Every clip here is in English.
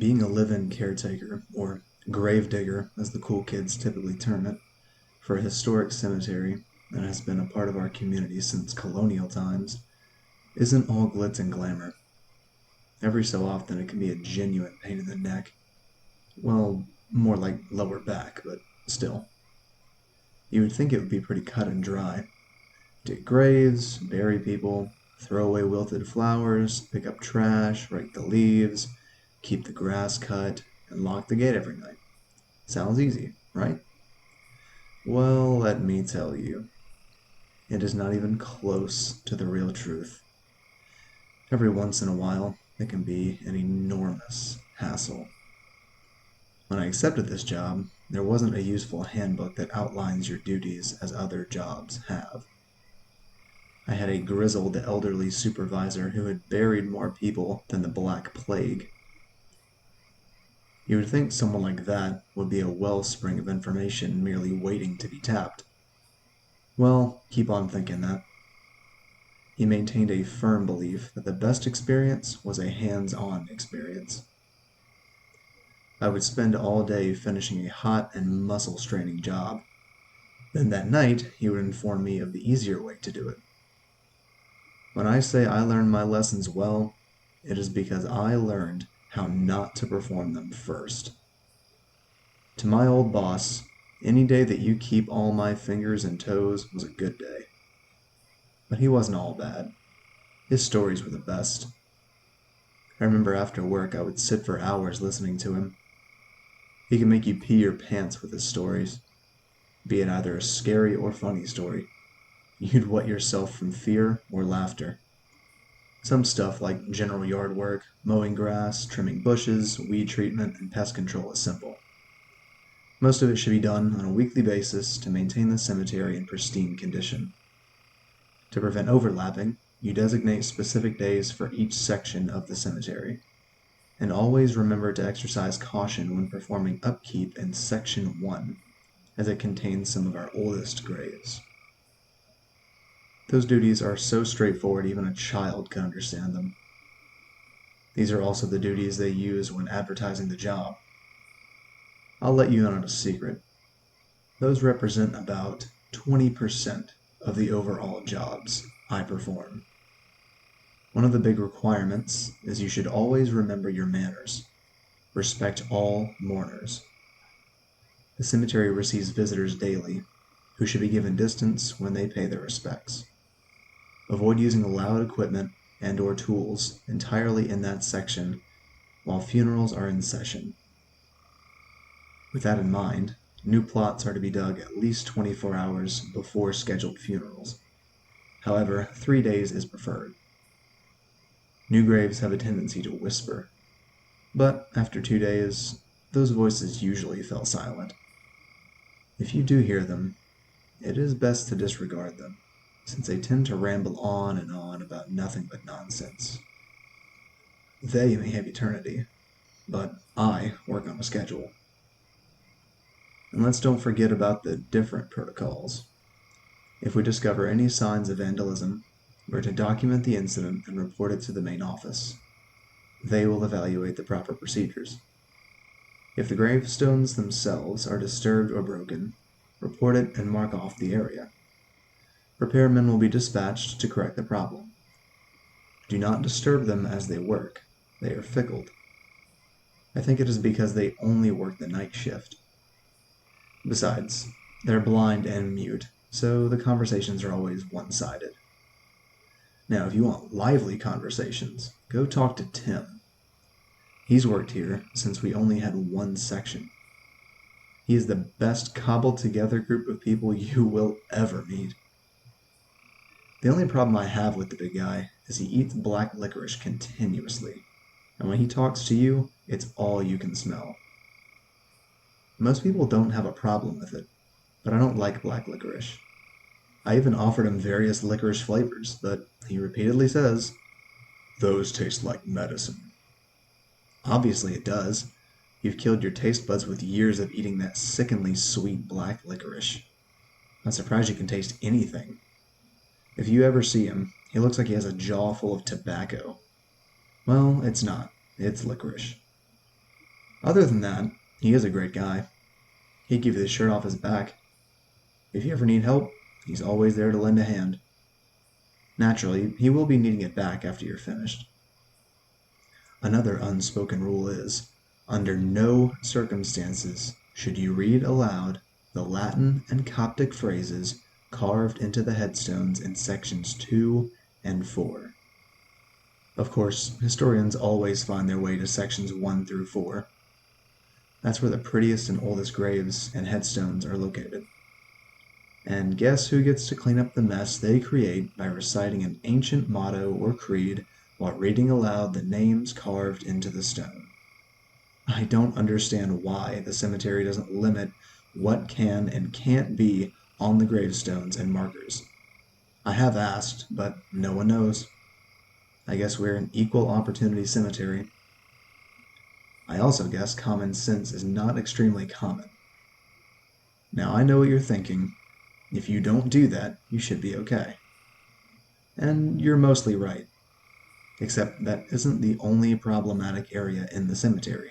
Being a live-in caretaker, or gravedigger as the cool kids typically term it, for a historic cemetery that has been a part of our community since colonial times isn't all glitz and glamour. Every so often it can be a genuine pain in the neck. Well, more like lower back, but still. You would think it would be pretty cut and dry. Dig graves, bury people, throw away wilted flowers, pick up trash, rake the leaves, keep the grass cut, and lock the gate every night. Sounds easy, right? Well, let me tell you, it is not even close to the real truth. Every once in a while, it can be an enormous hassle. When I accepted this job, there wasn't a useful handbook that outlines your duties as other jobs have. I had a grizzled elderly supervisor who had buried more people than the Black Plague. You would think someone like that would be a wellspring of information merely waiting to be tapped. Well, keep on thinking that. He maintained a firm belief that the best experience was a hands-on experience. I would spend all day finishing a hot and muscle-straining job. Then that night, he would inform me of the easier way to do it. When I say I learned my lessons well, it is because I learned how not to perform them first. To my old boss, any day that you keep all my fingers and toes was a good day. But he wasn't all bad. His stories were the best. I remember after work I would sit for hours listening to him. He could make you pee your pants with his stories, be it either a scary or funny story. You'd wet yourself from fear or laughter. Some stuff like general yard work, mowing grass, trimming bushes, weed treatment, and pest control is simple. Most of it should be done on a weekly basis to maintain the cemetery in pristine condition. To prevent overlapping, you designate specific days for each section of the cemetery. And always remember to exercise caution when performing upkeep in Section 1, as it contains some of our oldest graves. Those duties are so straightforward even a child can understand them. These are also the duties they use when advertising the job. I'll let you in on a secret. Those represent about 20% of the overall jobs I perform. One of the big requirements is you should always remember your manners. Respect all mourners. The cemetery receives visitors daily, who should be given distance when they pay their respects. Avoid using loud equipment and/or tools entirely in that section while funerals are in session. With that in mind, new plots are to be dug at least 24 hours before scheduled funerals. However, 3 days is preferred. New graves have a tendency to whisper, but after 2 days, those voices usually fell silent. If you do hear them, it is best to disregard them, since they tend to ramble on and on about nothing but nonsense. They may have eternity, but I work on a schedule. And let's don't forget about the different protocols. If we discover any signs of vandalism, we're to document the incident and report it to the main office. They will evaluate the proper procedures. If the gravestones themselves are disturbed or broken, report it and mark off the area. Repairmen will be dispatched to correct the problem. Do not disturb them as they work. They are fickle. I think it is because they only work the night shift. Besides, they're blind and mute, so the conversations are always one-sided. Now, if you want lively conversations, go talk to Tim. He's worked here since we only had one section. He is the best cobbled-together group of people you will ever meet. The only problem I have with the big guy is he eats black licorice continuously, and when he talks to you, it's all you can smell. Most people don't have a problem with it, but I don't like black licorice. I even offered him various licorice flavors, but he repeatedly says, "Those taste like medicine." Obviously it does. You've killed your taste buds with years of eating that sickeningly sweet black licorice. I'm surprised you can taste anything. If you ever see him, he looks like he has a jaw full of tobacco. Well, it's not. It's licorice. Other than that, he is a great guy. He'd give you the shirt off his back. If you ever need help, he's always there to lend a hand. Naturally, he will be needing it back after you're finished. Another unspoken rule is, under no circumstances should you read aloud the Latin and Coptic phrases carved into the headstones in sections 2 and 4. Of course, historians always find their way to sections 1 through 4. That's where the prettiest and oldest graves and headstones are located. And guess who gets to clean up the mess they create by reciting an ancient motto or creed while reading aloud the names carved into the stone? I don't understand why the cemetery doesn't limit what can and can't be on the gravestones and markers. I have asked, but no one knows. I guess we're an equal opportunity cemetery. I also guess common sense is not extremely common. Now I know what you're thinking. If you don't do that, you should be okay. And you're mostly right. Except that isn't the only problematic area in the cemetery.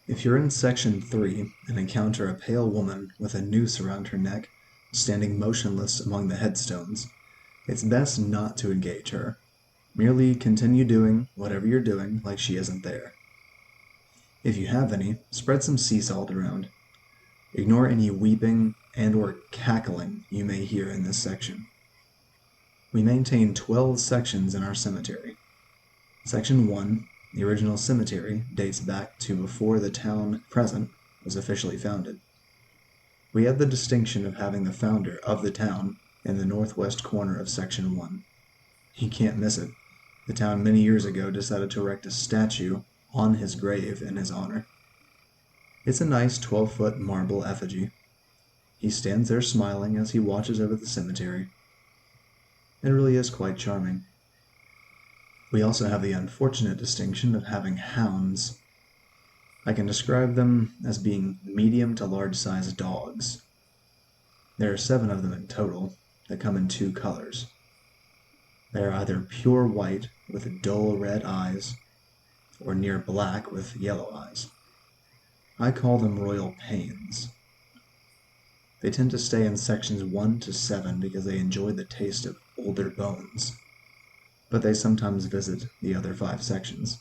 If you're in section 3 and encounter a pale woman with a noose around her neck, standing motionless among the headstones, it's best not to engage her. Merely continue doing whatever you're doing like she isn't there. If you have any, spread some sea salt around. Ignore any weeping and or cackling you may hear in this section. We maintain 12 sections in our cemetery. Section 1, the original cemetery, dates back to before the town present was officially founded. We have the distinction of having the founder of the town in the northwest corner of Section 1. You can't miss it. The town many years ago decided to erect a statue on his grave in his honor. It's a nice 12-foot marble effigy. He stands there smiling as he watches over the cemetery. It really is quite charming. We also have the unfortunate distinction of having hounds. I can describe them as being medium to large-sized dogs. There are 7 of them in total that come in 2 colors. They are either pure white with dull red eyes, or near black with yellow eyes. I call them royal pains. They tend to stay in sections 1 to 7 because they enjoy the taste of older bones, but they sometimes visit the other 5 sections.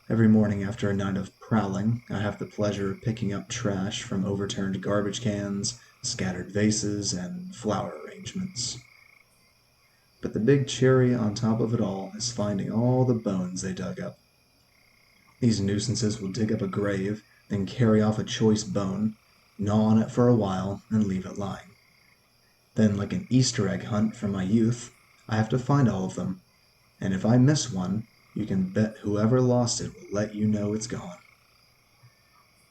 Every morning after a night of prowling, I have the pleasure of picking up trash from overturned garbage cans, scattered vases, and flower arrangements. But the big cherry on top of it all is finding all the bones they dug up. These nuisances will dig up a grave, then carry off a choice bone, gnaw on it for a while, and leave it lying. Then, like an Easter egg hunt from my youth, I have to find all of them, and if I miss one, you can bet whoever lost it will let you know it's gone.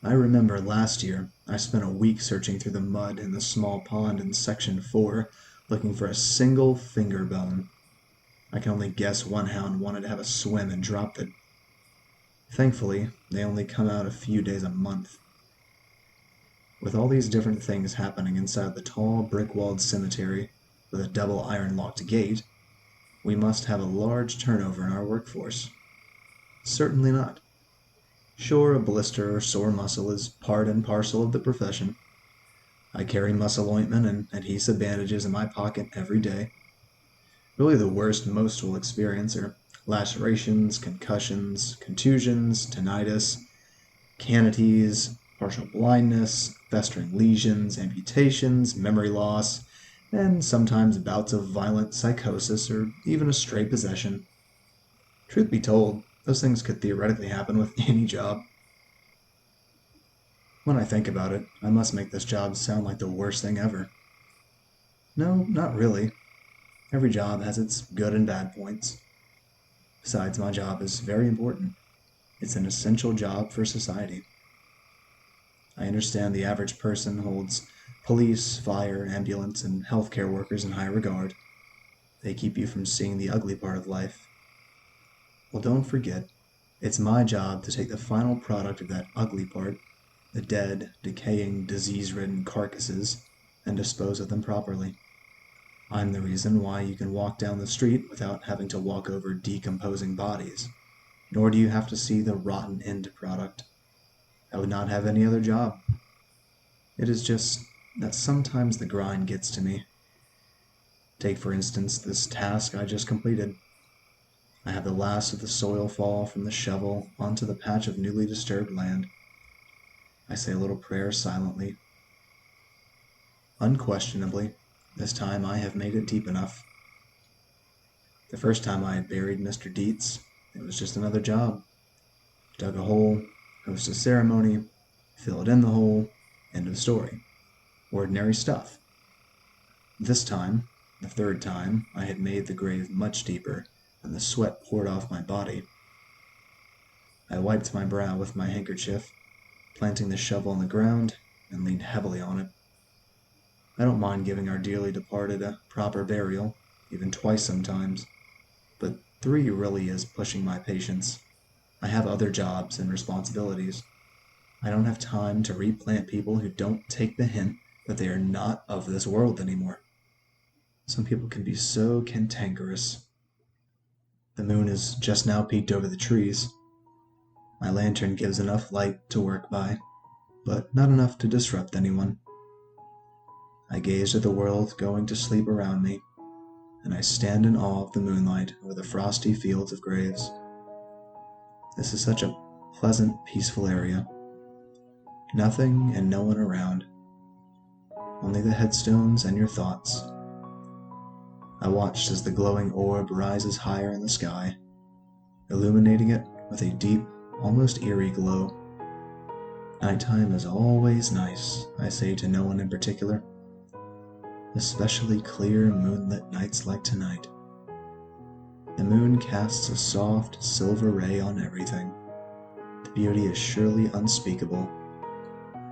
I remember last year, I spent a week searching through the mud in the small pond in Section 4, looking for a single finger bone. I can only guess one hound wanted to have a swim and dropped it. Thankfully, they only come out a few days a month. With all these different things happening inside the tall, brick-walled cemetery with a double iron-locked gate, we must have a large turnover in our workforce. Certainly not. Sure, a blister or sore muscle is part and parcel of the profession. I carry muscle ointment and adhesive bandages in my pocket every day. Really the worst most will experience are lacerations, concussions, contusions, tinnitus, canities, partial blindness, festering lesions, amputations, memory loss, and sometimes bouts of violent psychosis or even a stray possession. Truth be told, those things could theoretically happen with any job. When I think about it, I must make this job sound like the worst thing ever. No, not really. Every job has its good and bad points. Besides, my job is very important. It's an essential job for society. I understand the average person holds police, fire, ambulance, and healthcare workers in high regard. They keep you from seeing the ugly part of life. Well, don't forget, it's my job to take the final product of that ugly part, the dead, decaying, disease-ridden carcasses, and dispose of them properly. I'm the reason why you can walk down the street without having to walk over decomposing bodies. nor do you have to see the rotten end product. I would not have any other job. It is just that sometimes the grind gets to me. Take, for instance, this task I just completed. I have the last of the soil fall from the shovel onto the patch of newly disturbed land. I say a little prayer silently. Unquestionably, this time I have made it deep enough. The first time I had buried Mr. Dietz, it was just another job. Dug a hole, host a ceremony, filled in the hole, end of story. Ordinary stuff. This time, the third time, I had made the grave much deeper, and the sweat poured off my body. I wiped my brow with my handkerchief, planting the shovel on the ground, and leaned heavily on it. I don't mind giving our dearly departed a proper burial, even twice sometimes, but 3 really is pushing my patience. I have other jobs and responsibilities. I don't have time to replant people who don't take the hint that they are not of this world anymore. Some people can be so cantankerous. The moon is just now peeked over the trees. My lantern gives enough light to work by, but not enough to disrupt anyone. I gazed at the world going to sleep around me, and I stand in awe of the moonlight over the frosty fields of graves. This is such a pleasant, peaceful area. Nothing and no one around. Only the headstones and your thoughts. I watched as the glowing orb rises higher in the sky, illuminating it with a deep, almost eerie glow. Nighttime is always nice, I say to no one in particular. Especially clear, moonlit nights like tonight. The moon casts a soft, silver ray on everything. The beauty is surely unspeakable.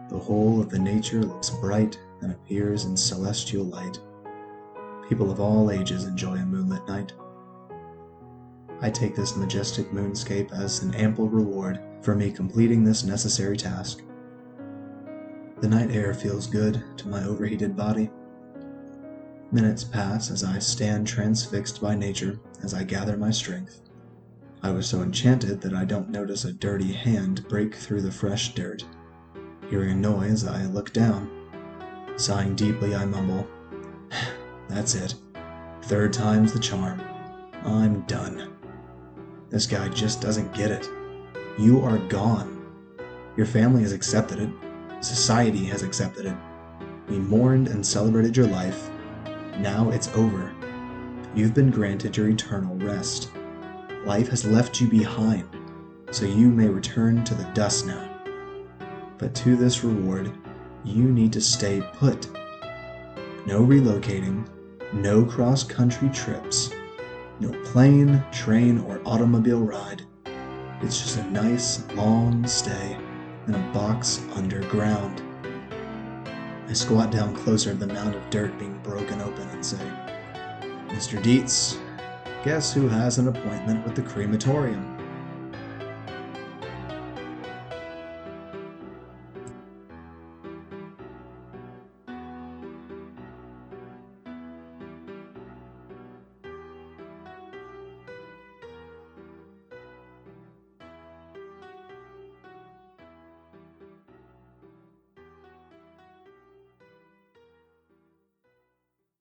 The whole of the nature looks bright and appears in celestial light. People of all ages enjoy a moonlit night. I take this majestic moonscape as an ample reward for me completing this necessary task. The night air feels good to my overheated body. Minutes pass as I stand transfixed by nature as I gather my strength. I was so enchanted that I don't notice a dirty hand break through the fresh dirt. Hearing a noise, I look down. Sighing deeply, I mumble, "That's it. 3rd time's the charm. I'm done. This guy just doesn't get it. You are gone. Your family has accepted it. Society has accepted it. We mourned and celebrated your life. Now it's over. You've been granted your eternal rest. Life has left you behind, so you may return to the dust now. But to this reward, you need to stay put. No relocating, no cross-country trips, no plane, train, or automobile ride. It's just a nice, long stay in a box underground." I squat down closer to the mound of dirt being broken open and say, "Mr. Dietz, guess who has an appointment with the crematorium?"